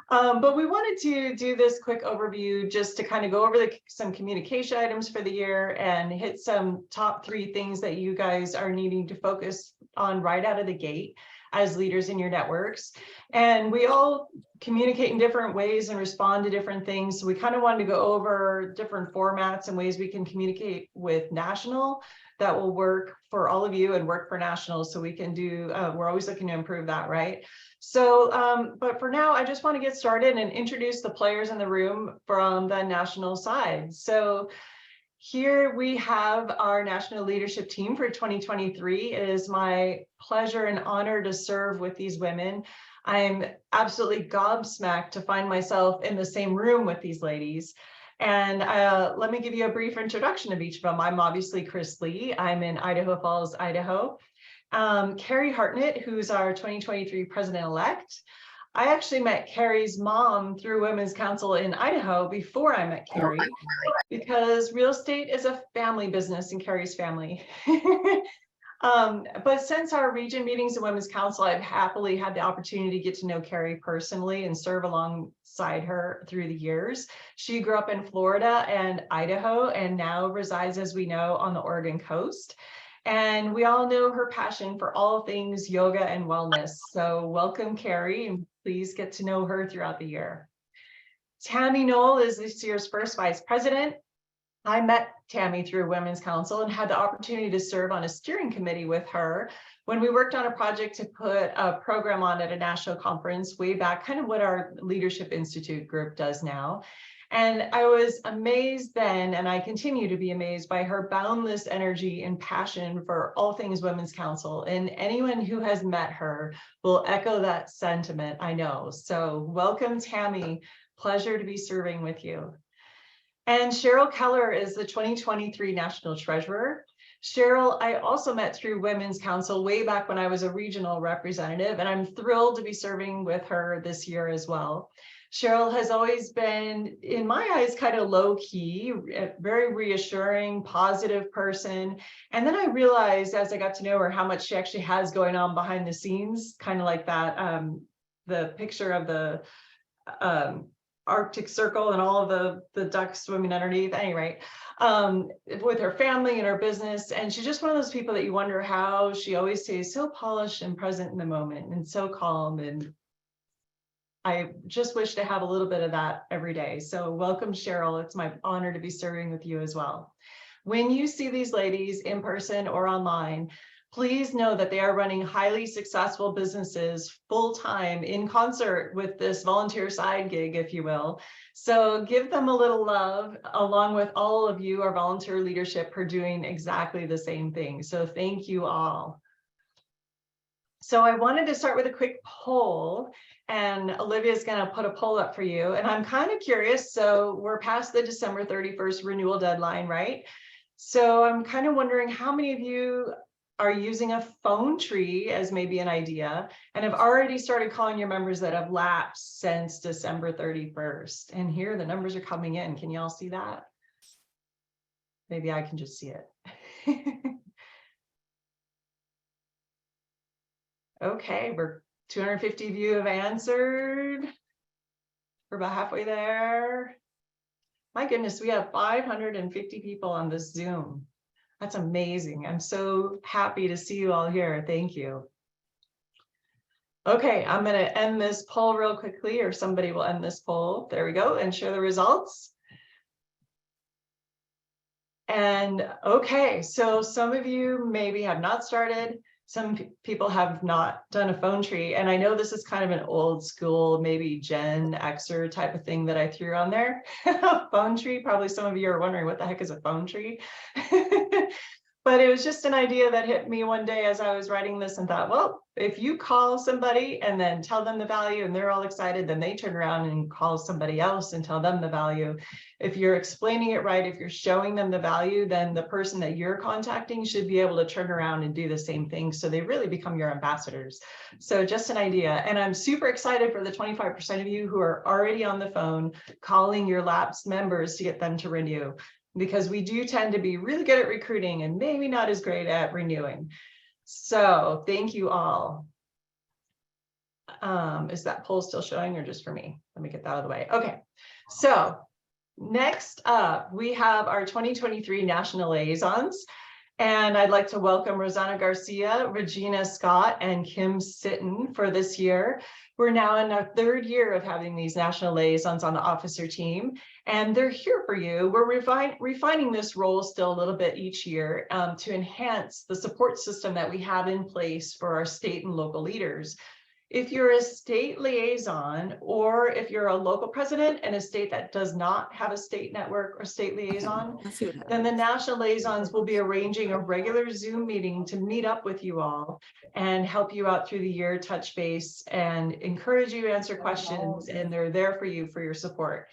But we wanted to do this quick overview just to kind of go over some communication items for the year and hit some top 3 things that you guys are needing to focus on right out of the gate as leaders in your networks. And we all communicate in different ways and respond to different things. So we kind of wanted to go over different formats and ways we can communicate with national that will work for all of you and work for national. So we can do, we're always looking to improve that, right? So, but for now, I just want to get started and introduce the players in the room from the national side. So here we have our national leadership team for 2023. It is my pleasure and honor to serve with these women. I'm absolutely gobsmacked to find myself in the same room with these ladies. And let me give you a brief introduction of each of them. I'm obviously Chris Lee. I'm in Idaho Falls, Idaho. Carrie Hartnett, who's our 2023 president-elect. I actually met Carrie's mom through Women's Council in Idaho before I met Carrie, because real estate is a family business in Carrie's family. But since our region meetings and Women's Council, I've happily had the opportunity to get to know Carrie personally and serve alongside her through the years. She grew up in Florida and Idaho and now resides, as we know, on the Oregon coast. And we all know her passion for all things yoga and wellness. So welcome, Carrie, and please get to know her throughout the year. Tammy Knoll is this year's first vice president. I met Tammy through Women's Council and had the opportunity to serve on a steering committee with her when we worked on a project to put a program on at a national conference way back, kind of what our Leadership Institute group does now. And I was amazed then, and I continue to be amazed by her boundless energy and passion for all things Women's Council. And anyone who has met her will echo that sentiment, I know. So welcome, Tammy. Pleasure to be serving with you. And Cheryl Keller is the 2023 National Treasurer. Cheryl, I also met through Women's Council way back when I was a regional representative, and I'm thrilled to be serving with her this year as well. Cheryl has always been, in my eyes, kind of low-key, very reassuring, positive person. And then I realized as I got to know her how much she actually has going on behind the scenes, kind of like that, the picture of the Arctic Circle and all of the ducks swimming underneath, at any rate, with her family and her business. And she's just one of those people that you wonder how she always stays so polished and present in the moment and so calm. And I just wish to have a little bit of that every day. So welcome, Cheryl. It's my honor to be serving with you as well. When you see these ladies in person or online, please know that they are running highly successful businesses full-time in concert with this volunteer side gig, if you will. So give them a little love, along with all of you, our volunteer leadership, for doing exactly the same thing. So thank you all. So I wanted to start with a quick poll, and Olivia's going to put a poll up for you. And I'm kind of curious. So we're past the December 31st renewal deadline, right? So I'm kind of wondering how many of you are using a phone tree as maybe an idea and have already started calling your members that have lapsed since December 31st. And here the numbers are coming in. Can you all see that? Maybe I can just see it. Okay, we're 250 of you have answered. We're about halfway there. My goodness, we have 550 people on this Zoom. That's amazing. I'm so happy to see you all here. Thank you. Okay, I'm going to end this poll real quickly, or somebody will end this poll. There we go, and share the results. And okay, so some of you maybe have not started. Some people have not done a phone tree. And I know this is kind of an old school, maybe Gen Xer type of thing that I threw on there. Phone tree, probably some of you are wondering what the heck is a phone tree? But it was just an idea that hit me one day as I was writing this and thought, well, if you call somebody and then tell them the value and they're all excited, then they turn around and call somebody else and tell them the value. If you're explaining it right, if you're showing them the value, then the person that you're contacting should be able to turn around and do the same thing. So they really become your ambassadors. So just an idea. And I'm super excited for the 25% of you who are already on the phone calling your lapsed members to get them to renew, because we do tend to be really good at recruiting and maybe not as great at renewing. So thank you all. Is that poll still showing or just for me? Let me get that out of the way. Okay, so next up, we have our 2023 National Liaisons. And I'd like to welcome Rosanna Garcia, Regina Scott, and Kim Sitton for this year. We're now in our third year of having these national liaisons on the officer team, and they're here for you. We're refining this role still a little bit each year to enhance the support system that we have in place for our state and local leaders. If you're a state liaison, or if you're a local president in a state that does not have a state network or state liaison, then the national liaisons will be arranging a regular Zoom meeting to meet up with you all and help you out through the year, touch base, and encourage you to answer questions. And they're there for you for your support.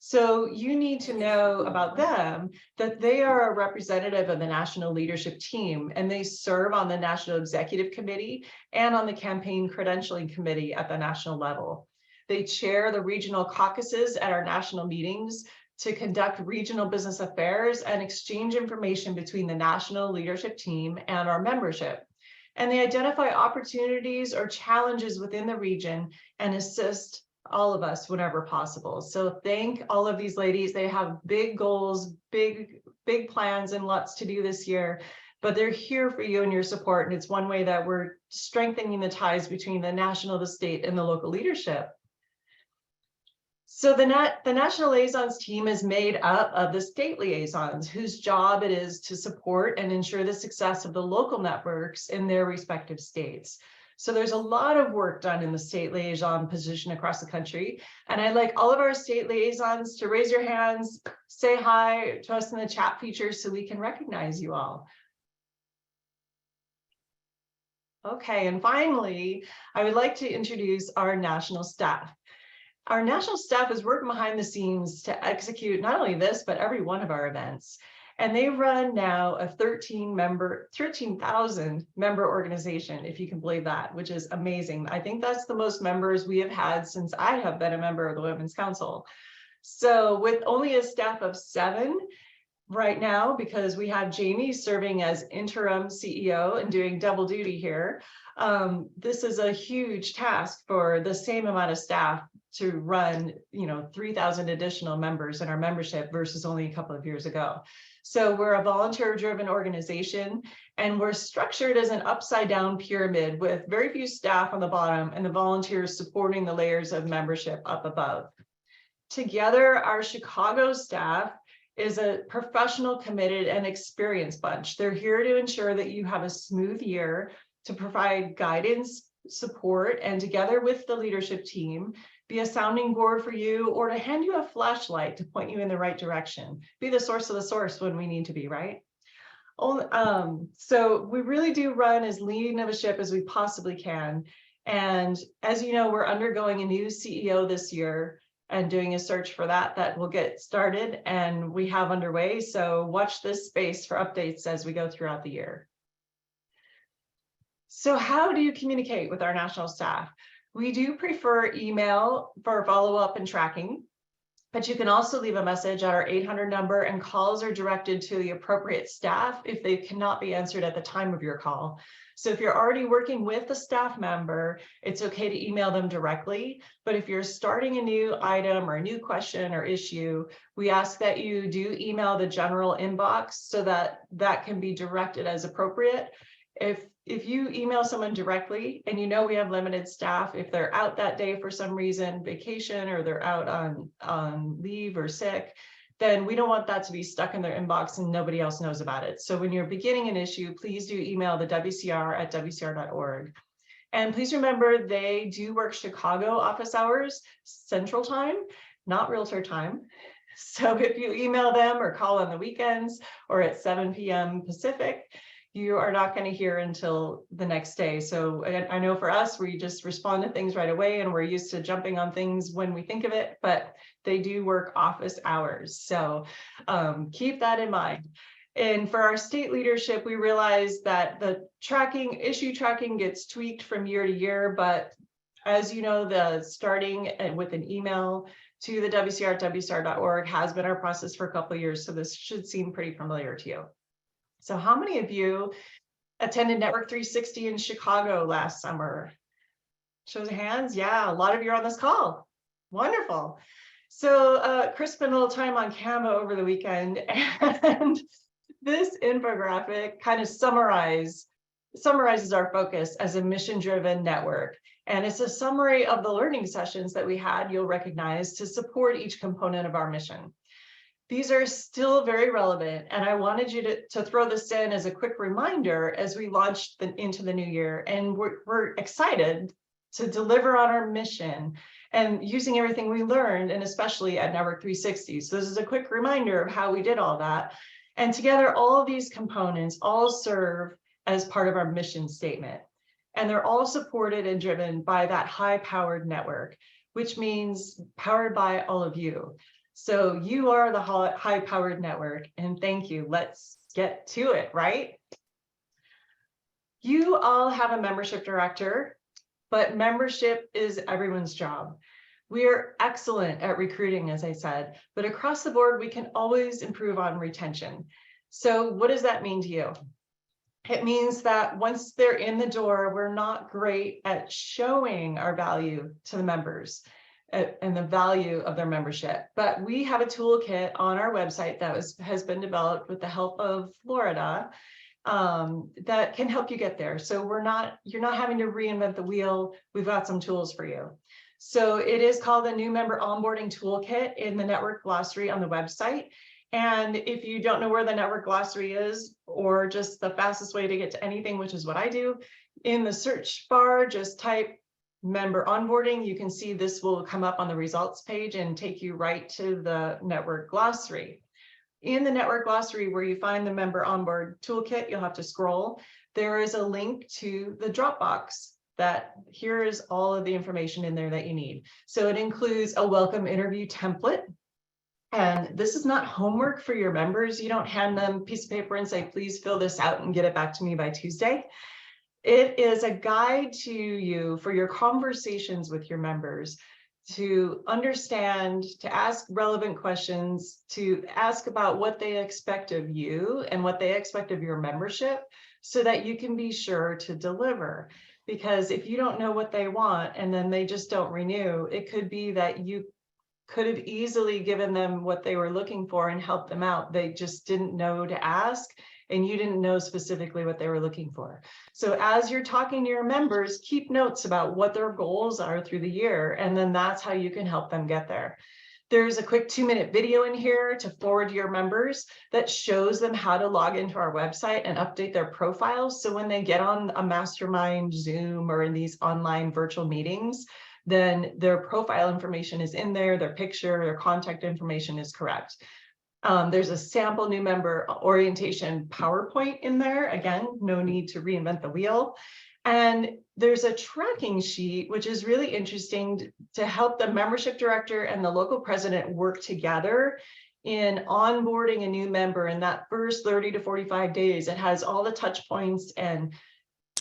So you need to know about them, that they are a representative of the national leadership team, and they serve on the National Executive Committee and on the Campaign Credentialing Committee at the national level. They chair the regional caucuses at our national meetings to conduct regional business affairs and exchange information between the national leadership team and our membership. And they identify opportunities or challenges within the region and assist all of us whenever possible. So thank all of these ladies. They have big goals, big plans, and lots to do this year, but they're here for you and your support. And it's one way that we're strengthening the ties between the national, the state, and the local leadership. So the National Liaisons team is made up of the state liaisons, whose job it is to support and ensure the success of the local networks in their respective states. So there's a lot of work done in the state liaison position across the country. And I'd like all of our state liaisons to raise your hands, say hi to us in the chat feature so we can recognize you all. Okay, and finally, I would like to introduce our national staff. Our national staff is working behind the scenes to execute not only this, but every one of our events. And they run now a 13,000 member organization, if you can believe that, which is amazing. I think that's the most members we have had since I have been a member of the Women's Council. So with only a staff of 7 right now, because we have Jamie serving as interim CEO and doing double duty here, this is a huge task for the same amount of staff to run, 3,000 additional members in our membership versus only a couple of years ago. So we're a volunteer-driven organization, and we're structured as an upside-down pyramid with very few staff on the bottom and the volunteers supporting the layers of membership up above. Together, our Chicago staff is a professional, committed, and experienced bunch. They're here to ensure that you have a smooth year, to provide guidance, support, and together with the leadership team, be a sounding board for you, or to hand you a flashlight to point you in the right direction. Be the source of the source when we need to be, right? So we really do run as lean of a ship as we possibly can. And as you know, we're undergoing a new CEO this year and doing a search for that will get started and we have underway. So watch this space for updates as we go throughout the year. So how do you communicate with our national staff? We do prefer email for follow-up and tracking, but you can also leave a message at our 800 number, and calls are directed to the appropriate staff if they cannot be answered at the time of your call. So if you're already working with a staff member, it's okay to email them directly. But if you're starting a new item or a new question or issue, we ask that you do email the general inbox so that that can be directed as appropriate. If you email someone directly and we have limited staff, if they're out that day for some reason, vacation, or they're out on leave or sick, then we don't want that to be stuck in their inbox and nobody else knows about it. So when you're beginning an issue, please do email the WCR@WCR.org. And please remember, they do work Chicago office hours, Central Time, not Realtor time. So if you email them or call on the weekends or at 7 p.m. Pacific, you are not going to hear until the next day. So I know for us, we just respond to things right away and we're used to jumping on things when we think of it, but they do work office hours. So keep that in mind. And for our state leadership, we realize that the issue tracking gets tweaked from year to year, but as you know, the starting with an email to the WCR@WCR.org has been our process for a couple of years. So this should seem pretty familiar to you. So how many of you attended Network 360 in Chicago last summer? Shows of hands. Yeah, a lot of you are on this call. Wonderful. So Chris spent a little time on Canva over the weekend, and this infographic kind of summarizes our focus as a mission-driven network. And it's a summary of the learning sessions that we had, you'll recognize, to support each component of our mission. These are still very relevant, and I wanted you to throw this in as a quick reminder as we launch into the new year. And we're excited to deliver on our mission and using everything we learned, and especially at Network 360. So this is a quick reminder of how we did all that. And together, all of these components all serve as part of our mission statement. And they're all supported and driven by that high-powered network, which means powered by all of you. So you are the high-powered network, and thank you. Let's get to it, right? You all have a membership director, but membership is everyone's job. We are excellent at recruiting, as I said, but across the board, we can always improve on retention. So what does that mean to you? It means that once they're in the door, we're not great at showing our value to the members and the value of their membership. But we have a toolkit on our website that has been developed with the help of Florida that can help you get there. So you're not having to reinvent the wheel. We've got some tools for you. So it is called the New Member Onboarding Toolkit in the Network Glossary on the website. And if you don't know where the Network Glossary is, or just the fastest way to get to anything, which is what I do, in the search bar, just type member onboarding. You can see this will come up on the results page and take you right to the Network Glossary. In the Network Glossary, where you find the Member Onboard Toolkit, you'll have to scroll. There is a link to the Dropbox that here is all of the information in there that you need. So it includes a welcome interview template. And this is not homework for your members. You don't hand them a piece of paper and say, please fill this out and get it back to me by Tuesday. It is a guide to you for your conversations with your members, to understand, to ask relevant questions, to ask about what they expect of you and what they expect of your membership, so that you can be sure to deliver. Because if you don't know what they want and then they just don't renew, it could be that you could have easily given them what they were looking for and helped them out. They just didn't know to ask, and you didn't know specifically what they were looking for. So as you're talking to your members, keep notes about what their goals are through the year, and then that's how you can help them get there. There's a quick 2-minute video in here to forward to your members that shows them how to log into our website and update their profiles. So when they get on a mastermind, Zoom, or in these online virtual meetings, then their profile information is in there, their picture, their contact information is correct. There's a sample new member orientation PowerPoint in there. Again, no need to reinvent the wheel. And there's a tracking sheet, which is really interesting to help the membership director and the local president work together in onboarding a new member in that first 30 to 45 days. It has all the touch points and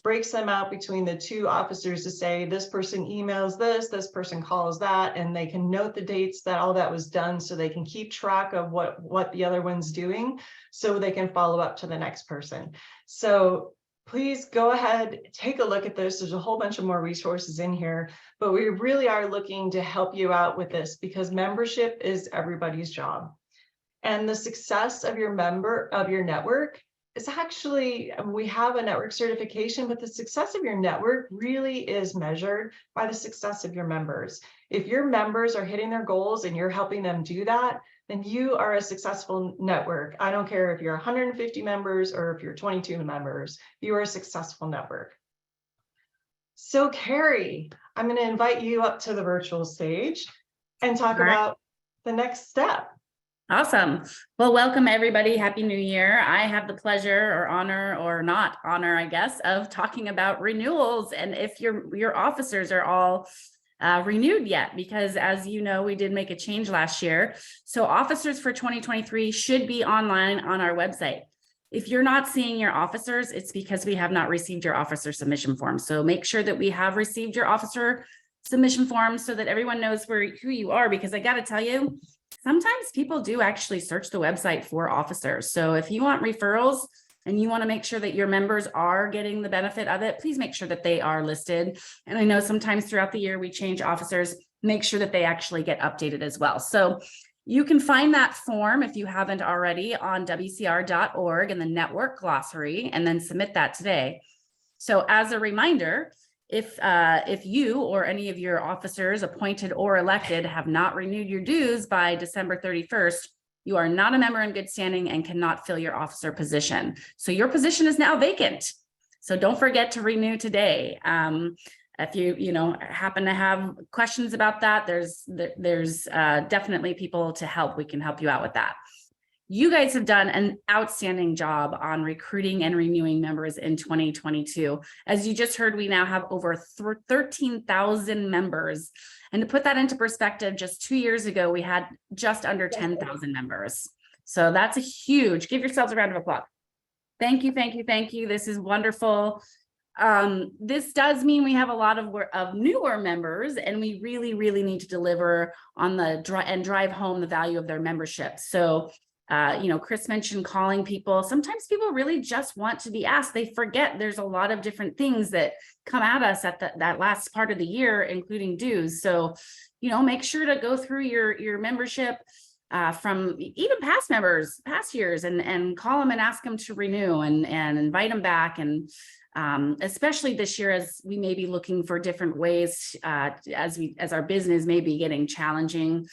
breaks them out between the two officers to say, this person emails this person calls that, and they can note the dates that all that was done, so they can keep track of what the other one's doing, so they can follow up to the next person. So please go ahead, take a look at this. There's a whole bunch of more resources in here, but we really are looking to help you out with this, because membership is everybody's job. And the success of your network is actually, we have a network certification, but the success of your network really is measured by the success of your members. If your members are hitting their goals and you're helping them do that, then you are a successful network. I don't care if you're 150 members or if you're 22 members, you are a successful network. So Carrie, I'm going to invite you up to the virtual stage and talk about the next step. Awesome. Well, welcome everybody. Happy New Year. I have the pleasure or honor, or not honor, I guess, of talking about renewals, and if your officers are all renewed yet, because as you know, we did make a change last year. So officers for 2023 should be online on our website. If you're not seeing your officers, it's because we have not received your officer submission form. So make sure that we have received your officer submission form so that everyone knows who you are, because I got to tell you, sometimes people do actually search the website for officers. So if you want referrals and you want to make sure that your members are getting the benefit of it, please make sure that they are listed. And I know sometimes throughout the year we change officers, make sure that they actually get updated as well. So you can find that form if you haven't already on wcr.org in the network glossary, and then submit that today. So as a reminder, if you or any of your officers appointed or elected have not renewed your dues by December 31st, you are not a member in good standing and cannot fill your officer position. So your position is now vacant. So don't forget to renew today. If you happen to have questions about that, there's definitely people to help. We can help you out with that. You guys have done an outstanding job on recruiting and renewing members in 2022. As you just heard, we now have over 13,000 members. And to put that into perspective, just 2 years ago, we had just under 10,000 members. So that's a huge, give yourselves a round of applause. Thank you, thank you, thank you. This is wonderful. This does mean we have a lot of newer members, and we really, really need to deliver on drive home the value of their membership. So Chris mentioned calling people. Sometimes people really just want to be asked. They forget there's a lot of different things that come at us at that last part of the year, including dues. So, make sure to go through your membership from even past members, past years, and call them and ask them to renew and invite them back. And especially this year, as we may be looking for different ways, as our business may be getting challenging.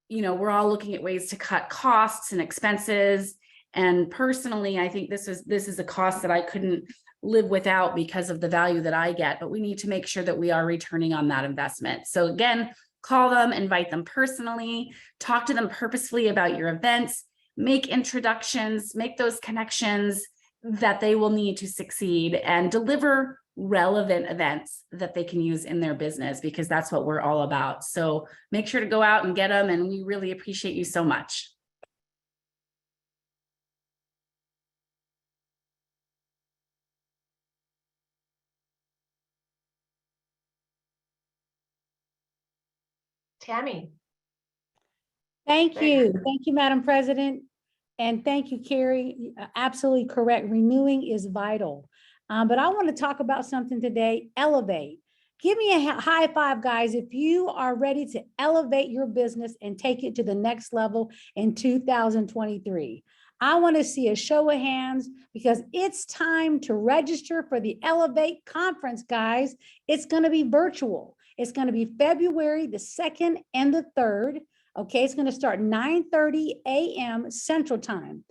We're all looking at ways to cut costs and expenses. And personally, I think this is a cost that I couldn't live without because of the value that I get, but we need to make sure that we are returning on that investment. So again, call them, invite them personally, talk to them purposefully about your events, make introductions, make those connections that they will need to succeed, and deliver relevant events that they can use in their business, because that's what we're all about. So make sure to go out and get them, and we really appreciate you so much. Tammy. Thank you. Thank you, Madam President. And thank you, Carrie. Absolutely correct. Renewing is vital. But I want to talk about something today, elevate. Give me a high five, guys, if you are ready to elevate your business and take it to the next level in 2023. I want to see a show of hands, because it's time to register for the Elevate Conference, guys. It's going to be virtual. It's going to be February the 2nd and the 3rd. Okay, it's going to start 9:30 a.m. Central Time.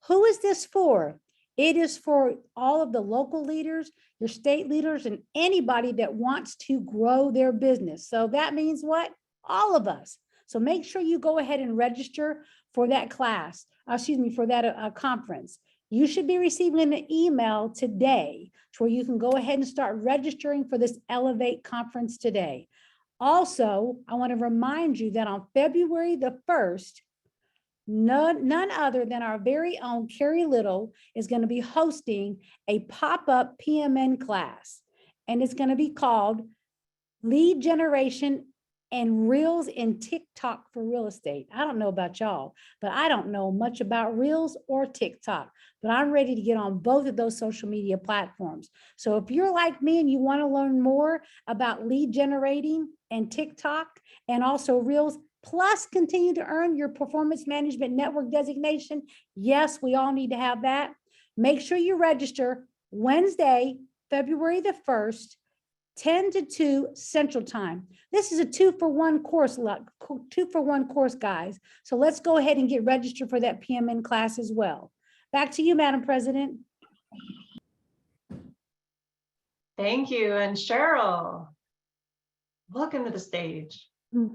Who is this for? It is for all of the local leaders, your state leaders, and anybody that wants to grow their business. So that means what? All of us. So make sure you go ahead and register for that class, for that conference. You should be receiving an email today to where you can go ahead and start registering for this Elevate Conference today. Also, I want to remind you that on February the 1st, none other than our very own Carrie Little is going to be hosting a pop-up PMN class. And it's going to be called Lead Generation and Reels in TikTok for Real Estate. I don't know about y'all, but I don't know much about Reels or TikTok, but I'm ready to get on both of those social media platforms. So if you're like me and you want to learn more about lead generating and TikTok and also Reels, plus continue to earn your Performance Management Network designation, yes, we all need to have that. Make sure you register Wednesday, February the 1st, 10 to 2 Central Time. This is a 2-for-1 course, 2-for-1 course, guys. So let's go ahead and get registered for that PMN class as well. Back to you, Madam President. Thank you. And Cheryl, welcome to the stage.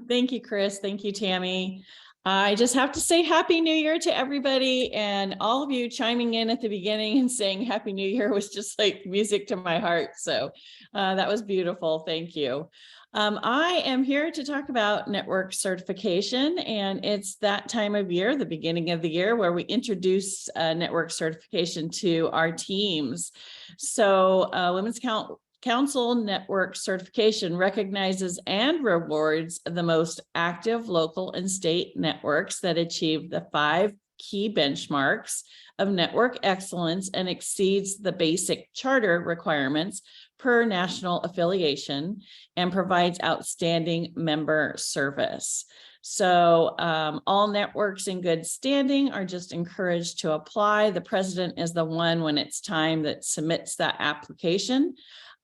Thank you, Chris. Thank you, Tammy. I just have to say Happy New Year to everybody, and all of you chiming in at the beginning and saying Happy New Year was just like music to my heart. So that was beautiful. Thank you. I am here to talk about network certification, and it's that time of year, the beginning of the year, where we introduce network certification to our teams. So Women's Council Network Certification recognizes and rewards the most active local and state networks that achieve the 5 key benchmarks of network excellence and exceeds the basic charter requirements per national affiliation and provides outstanding member service. So all networks in good standing are just encouraged to apply. The president is the one when it's time that submits that application.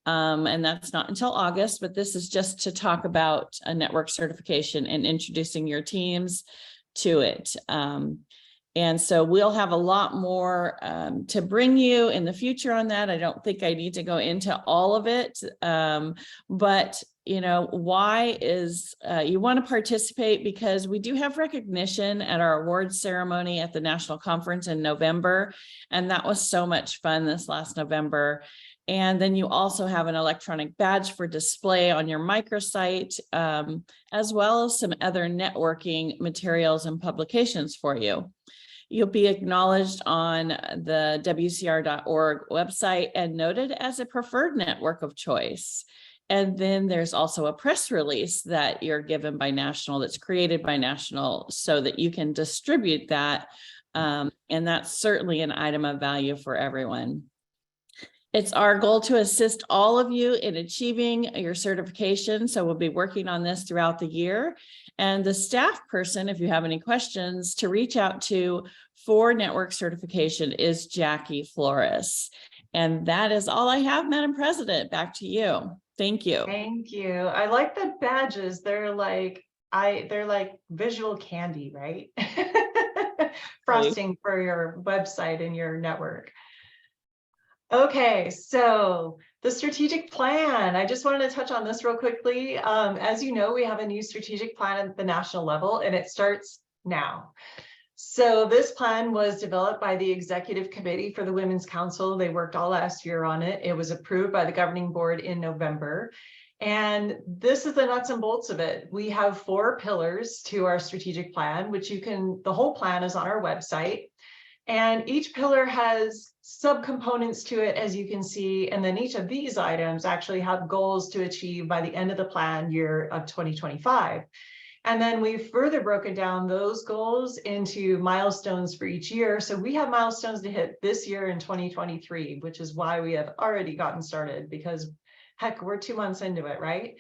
And that's not until August, but this is just to talk about a network certification and introducing your teams to it. And so we'll have a lot more to bring you in the future on that. I don't think I need to go into all of it, but you know, why is you want to participate, because we do have recognition at our awards ceremony at the national conference in November. And that was so much fun this last November. And then you also have an electronic badge for display on your microsite, as well as some other networking materials and publications for you. You'll be acknowledged on the WCR.org website and noted as a preferred network of choice. And then there's also a press release that you're given by National, that's created by National, so that you can distribute that. And that's certainly an item of value for everyone. It's our goal to assist all of you in achieving your certification. So we'll be working on this throughout the year. And the staff person, if you have any questions, to reach out to for network certification is Jackie Flores. And that is all I have, Madam President. Back to you. Thank you. Thank you. I like the badges. They're like visual candy, right? Frosting for your website and your network. Okay, so the strategic plan. I just wanted to touch on this real quickly. As you know, we have a new strategic plan at the national level, and it starts now. So this plan was developed by the Executive Committee for the Women's Council. They worked all last year on it. It was approved by the governing board in November. And this is the nuts and bolts of it. We have 4 pillars to our strategic plan, which the whole plan is on our website. And each pillar has subcomponents to it, as you can see. And then each of these items actually have goals to achieve by the end of the plan year of 2025. And then we've further broken down those goals into milestones for each year. So we have milestones to hit this year in 2023, which is why we have already gotten started, because heck, we're 2 months into it, right?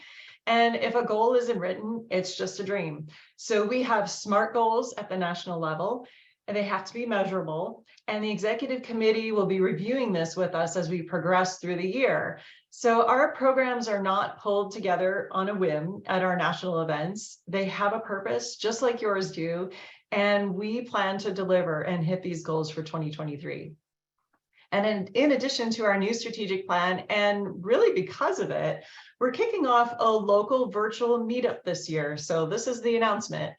And if a goal isn't written, it's just a dream. So we have SMART goals at the national level, and they have to be measurable. And the executive committee will be reviewing this with us as we progress through the year. So our programs are not pulled together on a whim at our national events. They have a purpose, just like yours do. And we plan to deliver and hit these goals for 2023. And in addition to our new strategic plan, and really because of it, we're kicking off a local virtual meetup this year. So this is the announcement.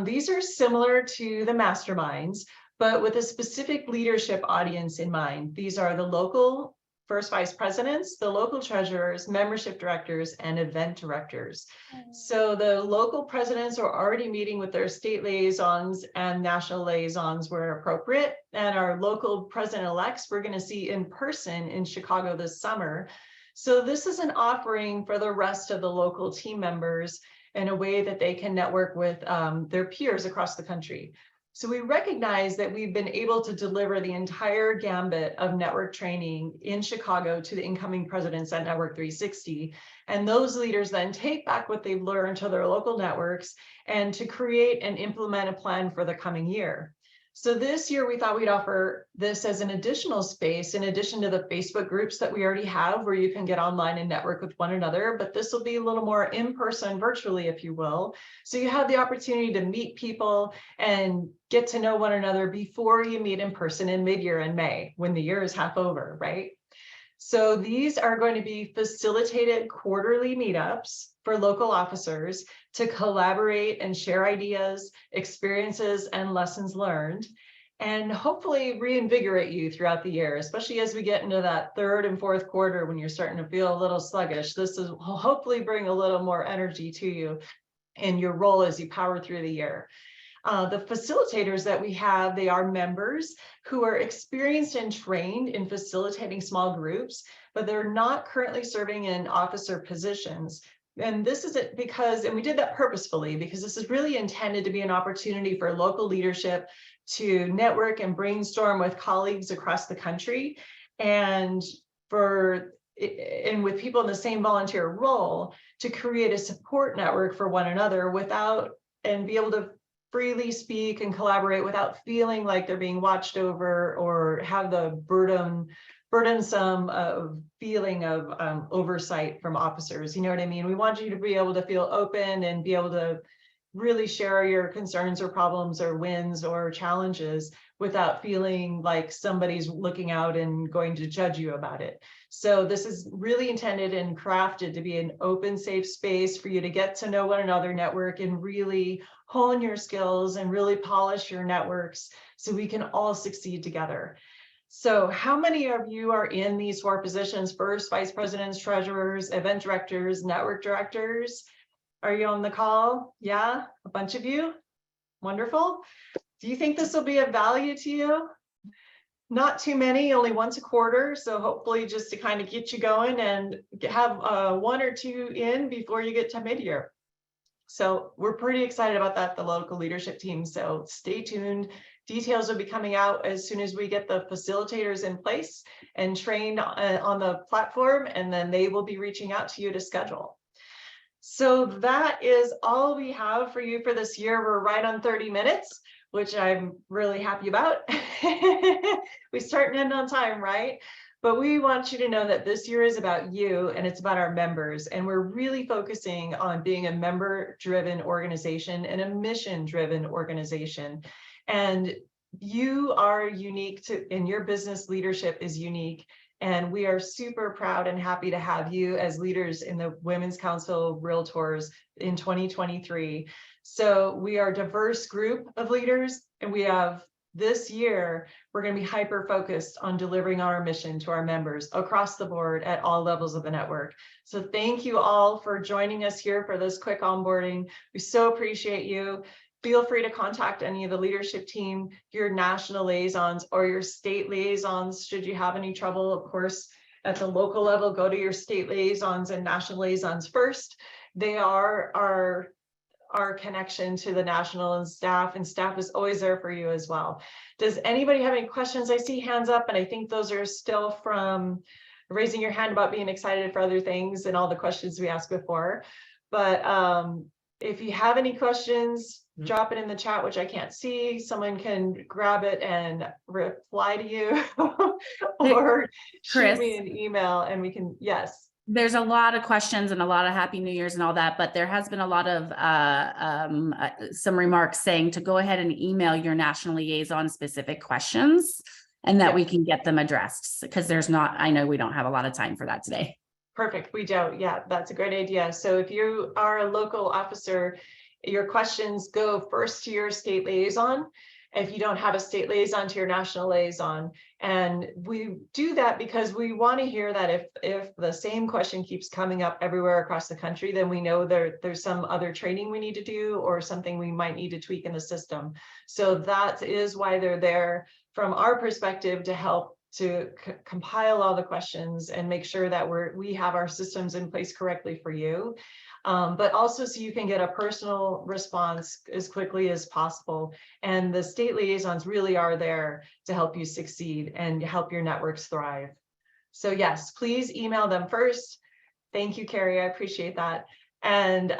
These are similar to the masterminds, but with a specific leadership audience in mind. These are the local first vice presidents, the local treasurers, membership directors, and event directors. So the local presidents are already meeting with their state liaisons and national liaisons where appropriate. And our local president-elects we're going to see in person in Chicago this summer. So this is an offering for the rest of the local team members in a way that they can network with their peers across the country. So we recognize that we've been able to deliver the entire gambit of network training in Chicago to the incoming presidents at Network 360. And those leaders then take back what they've learned to their local networks and to create and implement a plan for the coming year. So this year, we thought we'd offer this as an additional space in addition to the Facebook groups that we already have where you can get online and network with one another, but this will be a little more in-person virtually, if you will. So you have the opportunity to meet people and get to know one another before you meet in person in mid-year in May, when the year is half over, right? So these are going to be facilitated quarterly meetups for local officers to collaborate and share ideas, experiences, and lessons learned, and hopefully reinvigorate you throughout the year, especially as we get into that 3rd and 4th quarter when you're starting to feel a little sluggish. This will hopefully bring a little more energy to you in your role as you power through the year. The facilitators that we have, they are members who are experienced and trained in facilitating small groups, but they're not currently serving in officer positions. And this is it because, and we did that purposefully, because this is really intended to be an opportunity for local leadership to network and brainstorm with colleagues across the country, and with people in the same volunteer role to create a support network for one another and be able to freely speak and collaborate without feeling like they're being watched over or have the burdensome feeling of oversight from officers. You know what I mean? We want you to be able to feel open and be able to really share your concerns or problems or wins or challenges without feeling like somebody's looking out and going to judge you about it. So this is really intended and crafted to be an open, safe space for you to get to know one another, network, and really hone your skills and really polish your networks so we can all succeed together. So how many of you are in these 4 positions? First, vice presidents, treasurers, event directors, network directors? Are you on the call? Yeah, a bunch of you. Wonderful. Do you think this will be of value to you? Not too many, only once a quarter. So hopefully just to kind of get you going and have 1 or 2 in before you get to mid-year. So we're pretty excited about that, the local leadership team. So stay tuned. Details will be coming out as soon as we get the facilitators in place and trained on the platform, and then they will be reaching out to you to schedule. So that is all we have for you for this year. We're right on 30 minutes, which I'm really happy about. We start and end on time, right? But we want you to know that this year is about you and it's about our members. And we're really focusing on being a member-driven organization and a mission-driven organization. And you are unique and your business leadership is unique. And we are super proud and happy to have you as leaders in the Women's Council Realtors in 2023. So we are a diverse group of leaders, and we have this year, we're going to be hyper focused on delivering our mission to our members across the board at all levels of the network. So thank you all for joining us here for this quick onboarding. We so appreciate you. Feel free to contact any of the leadership team, your national liaisons or your state liaisons. Should you have any trouble, of course, at the local level, go to your state liaisons and national liaisons first. They are our connection to the national and staff is always there for you as well. Does anybody have any questions? I see hands up, and I think those are still from raising your hand about being excited for other things and all the questions we asked before. But if you have any questions, drop it in the chat, which I can't see. Someone can grab it and reply to you or shoot me an email and we can, yes. There's a lot of questions and a lot of Happy New Year's and all that, but there has been a lot of some remarks saying to go ahead and email your national liaison specific questions and that we can get them addressed, because I know we don't have a lot of time for that today. Perfect. We don't. Yeah, that's a great idea. So if you are a local officer, your questions go first to your state liaison. If you don't have a state liaison, to your national liaison. And we do that because we want to hear that if the same question keeps coming up everywhere across the country, then we know there's some other training we need to do or something we might need to tweak in the system. So that is why they're there from our perspective, to help to compile all the questions and make sure that we have our systems in place correctly for you. But also so you can get a personal response as quickly as possible. And the state liaisons really are there to help you succeed and help your networks thrive. So yes, please email them first. Thank you, Carrie. I appreciate that. And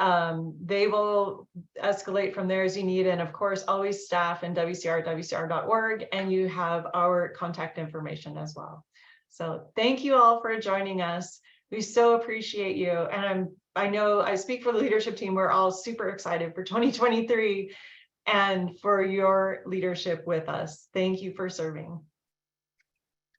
they will escalate from there as you need. And of course, always staff and wcr.org, and you have our contact information as well. So thank you all for joining us. We so appreciate you. And I know I speak for the leadership team. We're all super excited for 2023 and for your leadership with us. Thank you for serving.